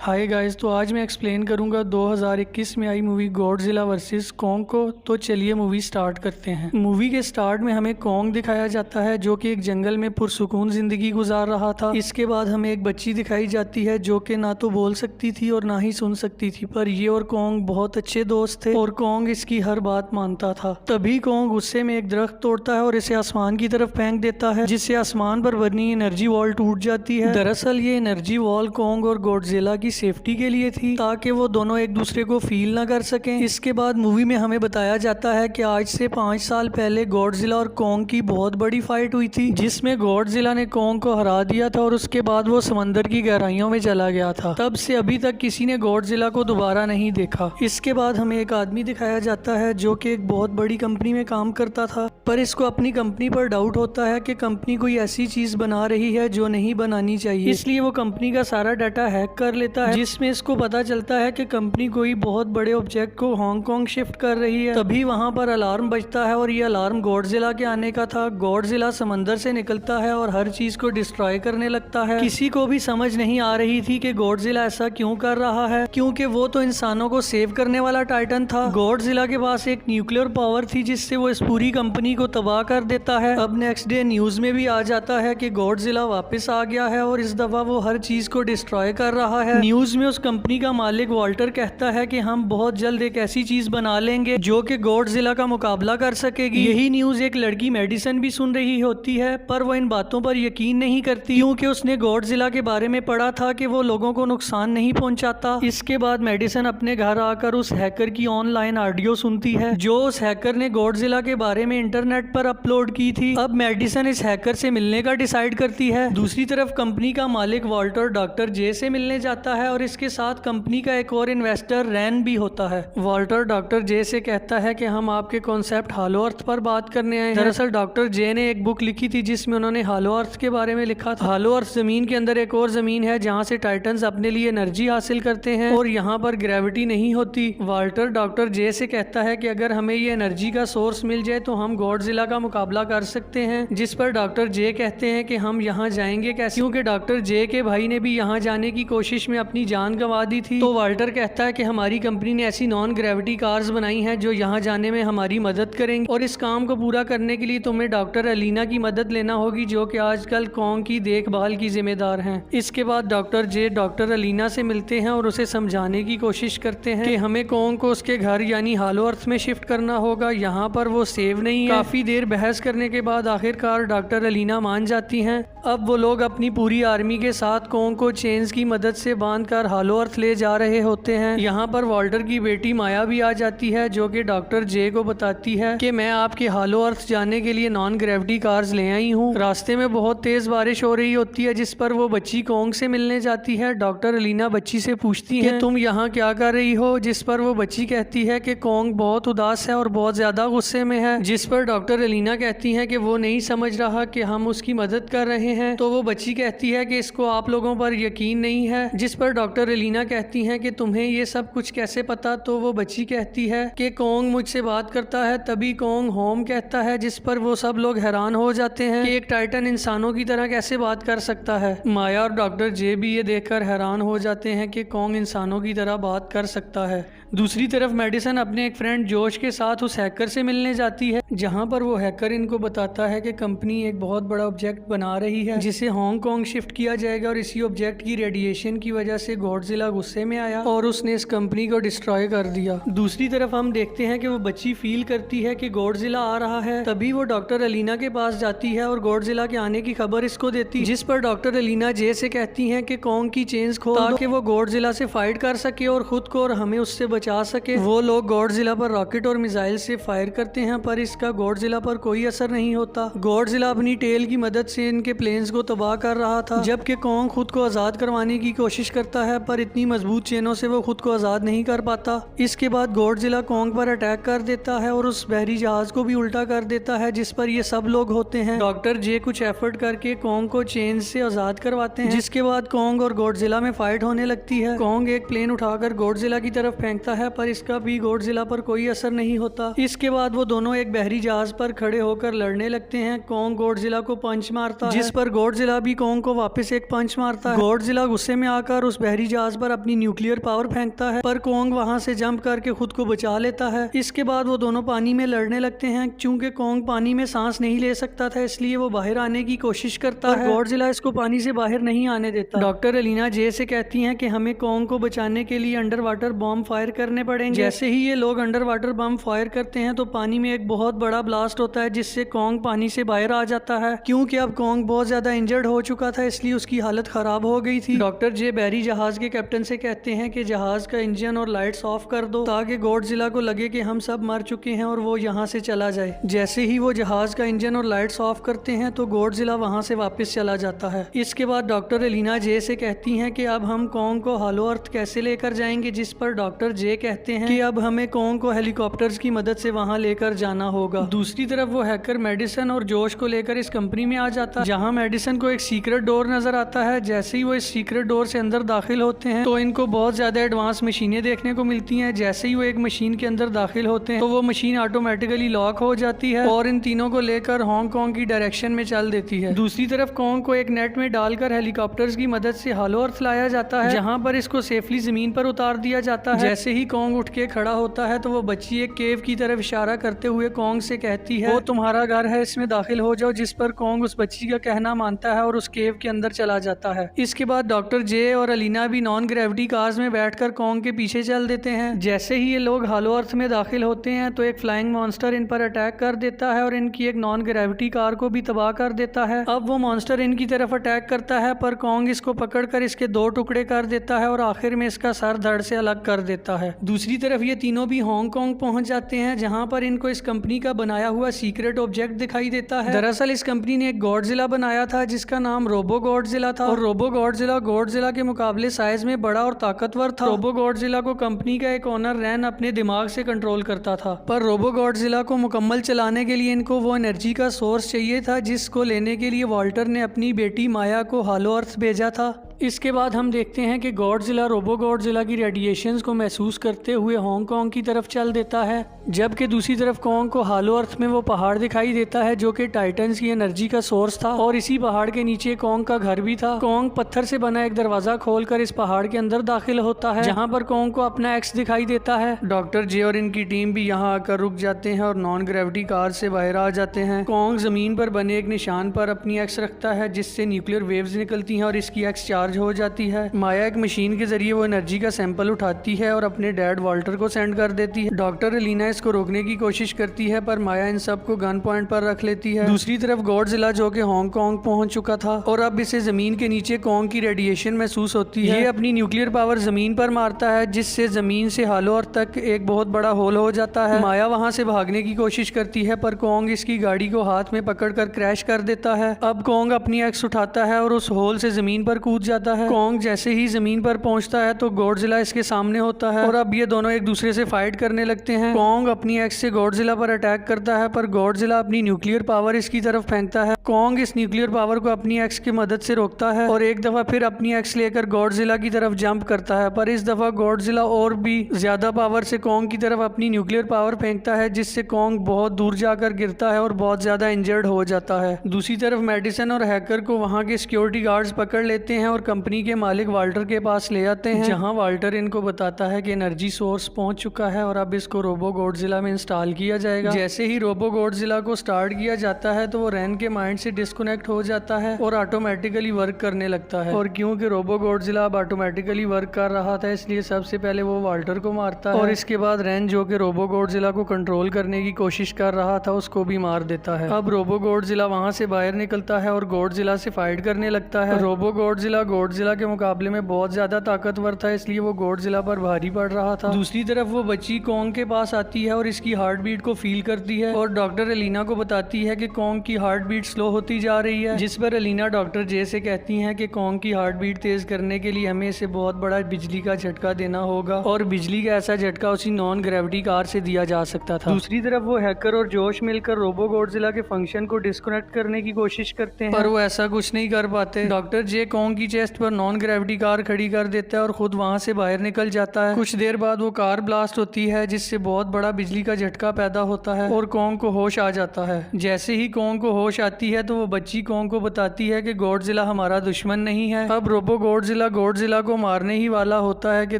Hi guys, तो आज मैं एक्सप्लेन करूंगा 2021 में आई मूवी गॉडजिला वर्सेस कॉन्ग को। तो चलिए मूवी स्टार्ट करते हैं। मूवी के स्टार्ट में हमें कॉन्ग दिखाया जाता है जो कि एक जंगल में पुरसुकून जिंदगी गुजार रहा था। इसके बाद हमें एक बच्ची दिखाई जाती है जो कि ना तो बोल सकती थी और ना ही सुन सकती थी, पर ये और कॉन्ग बहुत अच्छे दोस्त थे और कॉन्ग इसकी हर बात मानता था। तभी कॉन्ग गुस्से में एक दरख्त तोड़ता है और इसे आसमान की तरफ फेंक देता है, जिससे आसमान पर बनी एनर्जी वॉल टूट जाती है। दरअसल ये एनर्जी वॉल कॉन्ग और गॉडजिला की सेफ्टी के लिए थी, ताकि वो दोनों एक दूसरे को फील ना कर सकें। इसके बाद मूवी में हमें बताया जाता है कि आज से 5 साल पहले गॉडजिला और कॉन्ग की बहुत बड़ी फाइट हुई थी, जिसमें गॉडजिला ने कॉन्ग को हरा दिया था और उसके बाद वो समंदर की गहराइयों में चला गया था। तब से अभी तक किसी ने गॉडजिला को दोबारा नहीं देखा। इसके बाद हमें एक आदमी दिखाया जाता है जो कि एक बहुत बड़ी कंपनी में काम करता था, पर इसको अपनी कंपनी पर डाउट होता है कि कंपनी कोई ऐसी चीज बना रही है जो नहीं बनानी चाहिए। इसलिए वो कंपनी का सारा डाटा हैक कर लेता है, जिसमें इसको पता चलता है कि कंपनी कोई बहुत बड़े ऑब्जेक्ट को हांगकांग शिफ्ट कर रही है। तभी वहां पर अलार्म बजता है और ये अलार्म गॉडजिला के आने का था। गॉडजिला समंदर से निकलता है और हर चीज को डिस्ट्रॉय करने लगता है। किसी को भी समझ नहीं आ रही थी कि गॉडजिला ऐसा क्यों कर रहा है, क्योंकि वो तो इंसानों को सेव करने वाला टाइटन था। गॉडजिला के पास एक न्यूक्लियर पावर थी जिससे वो इस पूरी कंपनी को तबाह कर देता है। अब नेक्स्ट डे न्यूज में भी आ जाता है कि गॉडजिला वापस आ गया है और इस दफा वो हर चीज को डिस्ट्रॉय कर रहा है। न्यूज में उस कंपनी का मालिक वॉल्टर कहता है कि हम बहुत जल्द एक ऐसी चीज बना लेंगे जो कि गॉडजिला का मुकाबला कर सकेगी। यही न्यूज एक लड़की मेडिसन भी सुन रही होती है, पर वो इन बातों पर यकीन नहीं करती, क्योंकि उसने गॉडजिला के बारे में पढ़ा था कि वो लोगों को नुकसान नहीं पहुंचाता। इसके बाद मेडिसन अपने घर आकर उस हैकर की ऑनलाइन ऑडियो सुनती है जो उस हैकर ने गॉडजिला के बारे में इंटरनेट पर अपलोड की थी। अब मेडिसन इस हैकर से मिलने का डिसाइड करती है। दूसरी तरफ कंपनी का मालिक वॉल्टर डॉक्टर जे से मिलने जाता है और इसके साथ कंपनी का एक और इन्वेस्टर रैन भी होता है। वॉल्टर डॉक्टर जे से कहता है कि हम आपके कॉन्सेप्ट हालो अर्थ पर बात करने आए हैं। दरअसल डॉक्टर जे ने एक बुक लिखी थी जिसमें उन्होंने हालो अर्थ के बारे में लिखा था। हालो अर्थ जमीन के अंदर एक और जमीन है जहाँ से टाइटन्स अपने लिए एनर्जी हासिल करते हैं और यहाँ पर ग्रेविटी नहीं होती। वॉल्टर डॉक्टर जे से कहता है कि अगर हमें ये एनर्जी का सोर्स मिल जाए तो हम गॉडजिला का मुकाबला कर सकते हैं, जिस पर डॉक्टर जे कहते हैं कि हम यहाँ जाएंगे कैसे, क्योंकि डॉक्टर जे के भाई ने भी यहाँ जाने की कोशिश में अपनी जान गंवा दी थी। तो वॉल्टर कहता है कि हमारी कंपनी ने ऐसी नॉन ग्रेविटी कार्स बनाई हैं जो यहाँ जाने में हमारी मदद करेंगी, और इस काम को पूरा करने के लिए तुम्हें डॉक्टर अलीना की मदद लेना होगी जो कि आजकल कॉन्ग की देखभाल की जिम्मेदार हैं। इसके बाद डॉक्टर जे डॉक्टर अलीना से मिलते हैं और उसे समझाने की कोशिश करते हैं कि हमें कॉन्ग को उसके घर यानी हालो अर्थ में शिफ्ट करना होगा, यहाँ पर वो सेव नहीं है। काफी देर बहस करने के बाद आखिरकार डॉक्टर अलीना मान जाती हैं। अब वो लोग अपनी पूरी आर्मी के साथ कॉन्ग को चेन्स की मदद से बांधकर हालो अर्थ ले जा रहे होते हैं। यहाँ पर वॉल्टर की बेटी माया भी आ जाती है जो कि डॉक्टर जे को बताती है कि मैं आपके हालो अर्थ जाने के लिए नॉन ग्रेविटी कार्स ले आई हूँ। रास्ते में बहुत तेज बारिश हो रही होती है, जिस पर वो बच्ची कॉन्ग से मिलने जाती है। डॉक्टर अलीना बच्ची से पूछती है तुम यहाँ क्या कर रही हो, जिस पर वो बच्ची कहती है कि कॉन्ग बहुत उदास है और बहुत ज्यादा गुस्से में है, जिस पर डॉक्टर अलीना कहती है कि वो नहीं समझ रहा कि हम उसकी मदद कर रहे हैं। तो वो बच्ची कहती है कि इसको आप लोगों पर यकीन नहीं है, जिस पर डॉक्टर अलीना कहती हैं कि तुम्हें ये सब कुछ कैसे पता। तो वो बच्ची कहती है कि कॉन्ग मुझसे बात करता है। तभी कॉन्ग होम कहता है, जिस पर वो सब लोग हैरान हो जाते हैं कि एक टाइटन इंसानों की तरह कैसे बात कर सकता है। माया और डॉक्टर जे भी ये देखकर हैरान हो जाते हैं कि कॉन्ग इंसानों की तरह बात कर सकता है। दूसरी तरफ मेडिसन अपने एक फ्रेंड जोश के साथ उस हैकर से मिलने जाती है, जहां पर वो हैकर इनको बताता है कि कंपनी एक बहुत बड़ा ऑब्जेक्ट बना रही है जिसे हांगकांग शिफ्ट किया जाएगा, और इसी ऑब्जेक्ट की रेडिएशन की वजह से गॉडजिला गुस्से में आया और उसने इस कंपनी को डिस्ट्रॉय कर दिया। दूसरी तरफ हम देखते हैं कि वो बच्ची फील करती है कि गॉडजिला आ रहा है। तभी वो डॉक्टर अलीना के पास जाती है और गॉडजिला के आने की खबर इसको देती, जिस पर डॉक्टर अलीना जे से कहती हैं कि कॉन्ग की चेन्स खोल ताकि वो गॉडजिला से फाइट कर सके और खुद को और हमें उससे बचा सके। वो लोग गॉडजिला पर रॉकेट और मिसाइल से फायर करते हैं, पर इसका गॉडजिला पर कोई असर नहीं होता। गॉडजिला अपनी टेल की मदद से इनके प्लेन्स को तबाह कर रहा था, जबकि कॉन्ग खुद को आजाद करवाने की कोशिश करता है, पर इतनी मजबूत चेनों से वो खुद को आजाद नहीं कर पाता। इसके बाद गॉडजिला कॉन्ग पर अटैक कर देता है और उस बहरी जहाज को भी उल्टा कर देता है, जिस पर ये सब लोग होते हैं। डॉक्टर जे कुछ एफर्ट करके कॉन्ग को चेन से आजाद करवाते हैं, जिसके बाद कॉन्ग और गॉडजिला में फाइट होने लगती है। कॉन्ग एक प्लेन उठाकर गॉडजिला की तरफ फेंकता देता है, पर इसका भी गॉडजिला पर कोई असर नहीं होता। इसके बाद वो दोनों एक बहरी जहाज पर खड़े होकर लड़ने लगते हैं। कॉन्ग गॉडजिला को पंच मारता है, जिस पर गॉडजिला भी कॉन्ग को वापस एक पंच मारता है। गॉडजिला गुस्से में आकर उस बहरी जहाज पर अपनी न्यूक्लियर पावर फेंकता है, पर कॉन्ग वहां से जंप करके खुद को बचा लेता है। इसके बाद वो दोनों पानी में लड़ने लगते हैं। चूंकि कॉन्ग पानी में सांस नहीं ले सकता था, इसलिए वो बाहर आने की कोशिश करता है। गॉडजिला इसको पानी से बाहर नहीं आने देता। डॉक्टर एलिना जे से कहती हैं कि हमें कॉन्ग को बचाने के लिए अंडर वाटर बॉम्ब फायर करने पड़ेंगे। जैसे ही ये लोग अंडर वाटर बॉम्ब फायर करते हैं तो पानी में एक बहुत बड़ा ब्लास्ट होता है, जिससे कॉन्ग पानी से बाहर आ जाता है। क्योंकि अब कॉन्ग बहुत ज्यादा इंजर्ड हो चुका था, इसलिए उसकी हालत खराब हो गई थी। डॉक्टर जे बहरी जहाज के कैप्टन से कहते हैं कि जहाज का इंजन और लाइट्स ऑफ कर दो, ताकि गॉडजिला को लगे कि हम सब मर चुके हैं और वो यहाँ से चला जाए। जैसे ही वो जहाज का इंजन और लाइट्स ऑफ करते हैं तो गॉडजिला वहाँ से वापस चला जाता है। इसके बाद डॉक्टर एलिना जे से कहती हैं कि अब हम कॉन्ग को हॉलो अर्थ कैसे लेकर जाएंगे, जिस पर डॉक्टर जे कहते हैं कि अब हमें कॉन्ग को हेलीकॉप्टर्स की मदद से वहाँ लेकर जाना होगा। दूसरी तरफ वो हैकर मेडिसन और जोश को लेकर इस कंपनी में आ जाता है, जहाँ मेडिसन को एक सीक्रेट डोर नजर आता है। जैसे ही वो इस सीक्रेट डोर से अंदर दाखिल होते हैं तो इनको बहुत ज्यादा एडवांस मशीनें देखने को मिलती हैं। जैसे ही वो एक मशीन के अंदर दाखिल होते हैं तो वो मशीन ऑटोमेटिकली लॉक हो जाती है और इन तीनों को लेकर हांगकांग की डायरेक्शन में चल देती है। दूसरी तरफ कॉन्ग को एक नेट में डालकर हेलीकॉप्टर्स की मदद से हॉलो अर्थ लाया जाता है, जहाँ पर इसको सेफली जमीन पर उतार दिया जाता है। जैसे ही कॉन्ग उठ के खड़ा होता है तो वो बच्ची एक केव की तरफ इशारा करते हुए कॉन्ग से कहती है वो तुम्हारा घर है, इसमें दाखिल हो जाओ, जिस पर कॉन्ग उस बच्ची का कहना मानता है और उस केव के अंदर चला जाता है। इसके बाद डॉक्टर जे और अलीना भी नॉन ग्रेविटी कार्स में बैठकर कॉन्ग के पीछे चल देते हैं। जैसे ही ये लोग हॉलो अर्थ में दाखिल होते हैं तो एक फ्लाइंग मॉन्स्टर इन पर अटैक कर देता है और इनकी एक नॉन ग्रेविटी कार को भी तबाह कर देता है। अब वो मॉन्स्टर इनकी तरफ अटैक करता है, पर कॉन्ग इसको पकड़कर इसके दो टुकड़े कर देता है और आखिर में इसका सर धड़ से अलग कर देता है। दूसरी तरफ ये तीनों भी हांगकांग पहुंच जाते हैं, जहां पर इनको इस कंपनी का बनाया हुआ सीक्रेट ऑब्जेक्ट दिखाई देता है। दरअसल इस कंपनी ने एक गॉडजिला बनाया था जिसका नाम रोबो गॉडजिला था, और रोबो गॉडजिला गॉडजिला के मुकाबले साइज में बड़ा और ताकतवर था। रोबो गॉडजिला को कंपनी का एक ओनर रैन अपने दिमाग से कंट्रोल करता था, पर रोबो गॉडजिला को मुकम्मल चलाने के लिए इनको वो एनर्जी का सोर्स चाहिए था, जिसको लेने के लिए वॉल्टर ने अपनी बेटी माया को हॉलो अर्थ भेजा था। इसके बाद हम देखते हैं कि गॉडजिला रोबो गॉडजिला की रेडिएशंस को महसूस करते हुए हांगकांग की तरफ चल देता है, जबकि दूसरी तरफ कॉन्ग को हॉलो अर्थ में वो पहाड़ दिखाई देता है जो कि टाइटन्स की एनर्जी का सोर्स था, और इसी पहाड़ के नीचे कॉन्ग का घर भी था। कॉन्ग पत्थर से बना एक दरवाजा खोलकर इस पहाड़ के अंदर दाखिल होता है, जहाँ पर कॉन्ग को अपना एक्स दिखाई देता है। डॉक्टर जे और इनकी टीम भी यहाँ आकर रुक जाते हैं और नॉन ग्रेविटी कार से बाहर आ जाते हैं। कॉन्ग जमीन पर बने एक निशान पर अपनी एक्स रखता है, जिससे न्यूक्लियर वेव्स निकलती हैं और इसकी एक्स चार्ज हो जाती है। माया एक मशीन के जरिए वो एनर्जी का सैंपल उठाती है और अपने डैड वॉल्टर को सेंड कर देती है। डॉक्टर एलिना इसको रोकने की कोशिश करती है, पर माया इन सबको गन पॉइंट पर रख लेती है। दूसरी तरफ गॉडजिला जो कि हांगकांग पहुंच चुका था और अब इसे जमीन के नीचे कॉन्ग की रेडिएशन महसूस होती है। ये अपनी न्यूक्लियर पावर जमीन पर मारता है, जिससे जमीन से हॉलो अर्थ तक एक बहुत बड़ा होल हो जाता है। माया वहां से भागने की कोशिश करती है, पर कॉन्ग इसकी गाड़ी को हाथ में पकड़कर क्रैश कर देता है। अब कॉन्ग अपनी एक्स उठाता है और उस होल से जमीन पर कूद जाता है। कॉन्ग जैसे ही जमीन पर पहुंचता है तो गॉडजिला इसके सामने होता है और अब ये दोनों एक दूसरे से फाइट करने लगते हैं। कॉन्ग अपनी एक्स से गॉडजिला पर अटैक करता है, पर गॉडजिला अपनी न्यूक्लियर पावर इसकी तरफ फेंकता है। कॉन्ग इस न्यूक्लियर पावर को अपनी एक्स की मदद से रोकता है और एक दफा फिर अपनी एक्स लेकर गॉडजिला की तरफ जंप करता है, पर इस दफा गॉडजिला और भी ज्यादा पावर से कॉन्ग की तरफ अपनी न्यूक्लियर पावर फेंकता है, जिससे कॉन्ग बहुत दूर जाकर गिरता है और बहुत ज्यादा इंजर्ड हो जाता है। दूसरी तरफ मेडिसन और हैकर को वहाँ के सिक्योरिटी गार्ड्स पकड़ लेते हैं और कंपनी के मालिक वाल्टर के पास ले आते हैं, जहां वाल्टर इनको बताता है कि एनर्जी सोर्स पहुंच चुका है और अब इसको रोबो गॉडजिला में इंस्टॉल किया जाएगा। जैसे ही रोबो गॉडजिला को स्टार्ट किया जाता है तो वो रैन के माइंड से डिस्कनेक्ट हो जाता है और ऑटोमेटिकली वर्क करने लगता है, और क्योंकि रोबो गॉडजिला अब ऑटोमेटिकली वर्क कर रहा था इसलिए सबसे पहले वो वाल्टर को मारता है और इसके बाद रैन जो कि रोबो गॉडजिला को कंट्रोल करने की कोशिश कर रहा था उसको भी मार देता है। अब रोबो गॉडजिला वहां से बाहर निकलता है और गॉडजिला से फाइट करने लगता है। रोबो गॉडजिला के मुकाबले में बहुत ज्यादा ताकतवर था, इसलिए वो गॉडजिला पर भारी पड़ रहा था। दूसरी तरफ वो बच्ची कॉन्ग के पास आती है और इसकी हार्ट बीट को फील करती है और डॉक्टर एलिना को बताती है कि कॉन्ग की हार्ट बीट स्लो होती जा रही है, जिस पर एलिना डॉक्टर जे से कहती हैं कि कॉन्ग की हार्ट बीट तेज करने के लिए हमें इसे बहुत बड़ा बिजली का झटका देना होगा, और बिजली का ऐसा झटका उसी नॉन ग्रेविटी कार से दिया जा सकता था। दूसरी तरफ वो हैकर और जोश मिलकर रोबो गॉडजिला के फंक्शन को डिस्कनेक्ट करने की कोशिश करते हैं, पर वो ऐसा कुछ नहीं कर पाते। डॉक्टर जे कॉन्ग की चेस्ट पर नॉन ग्रेविटी कार खड़ी कर देता है और खुद वहां से बाहर निकल जाता है। कुछ देर बाद वो कार ब्लास्ट होती है जिससे बहुत बड़ा बिजली का झटका पैदा होता है और कॉन्ग को होश आ जाता है। जैसे ही कॉन्ग को होश आती है तो वो बच्ची कॉन्ग को बताती है कि गॉडजिला हमारा दुश्मन नहीं है। अब रोबो गॉडजिला को मारने ही वाला होता है कि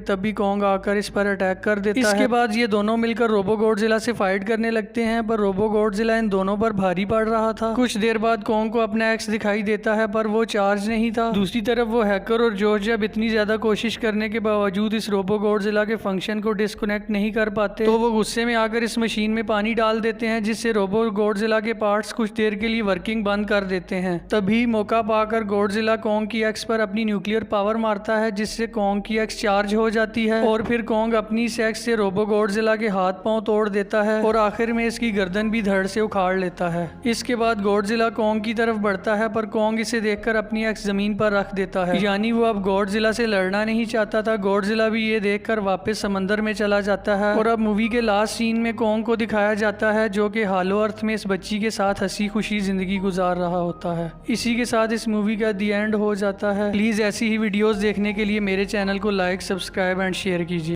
तभी कॉन्ग आकर इस पर अटैक कर देता है। इसके बाद ये दोनों मिलकर रोबो गॉडजिला से फाइट करने लगते हैं, पर रोबो गॉडजिला इन दोनों पर भारी पड़ रहा था। कुछ देर बाद कॉन्ग को अपना एक्स दिखाई देता है पर वो चार्ज नहीं था। दूसरी तरफ वो हैकर और जॉर्ज जब इतनी ज्यादा कोशिश करने के बावजूद इस रोबो गॉडजिला के फंक्शन को डिस्कनेक्ट नहीं कर पाते तो वो गुस्से में आकर इस मशीन में पानी डाल देते हैं, जिससे रोबो गॉडजिला के पार्ट्स कुछ देर के लिए वर्किंग बंद कर देते हैं। तभी मौका पाकर गॉडजिला कॉन्ग की एक्स पर अपनी न्यूक्लियर पावर मारता है, जिससे कॉन्ग की एक्स चार्ज हो जाती है और फिर कॉन्ग अपनी सेक्स से रोबो गॉडजिला के हाथ पांव तोड़ देता है और आखिर में इसकी गर्दन भी धड़ से उखाड़ लेता है। इसके बाद गॉडजिला कॉन्ग की तरफ बढ़ता है पर कॉन्ग इसे देखकर अपनी एक्स जमीन पर रख देता है, यानी वो अब गॉडजिला से लड़ना नहीं चाहता था। गॉडजिला भी ये देखकर वापस समंदर में चला जाता है और अब मूवी के लास्ट सीन में कॉन्ग को दिखाया जाता है जो कि हालो अर्थ में इस बच्ची के साथ हंसी खुशी जिंदगी गुजार रहा होता है। इसी के साथ इस मूवी का दी एंड हो जाता है। प्लीज ऐसी ही वीडियोस देखने के लिए मेरे चैनल को लाइक, सब्सक्राइब एंड शेयर कीजिए।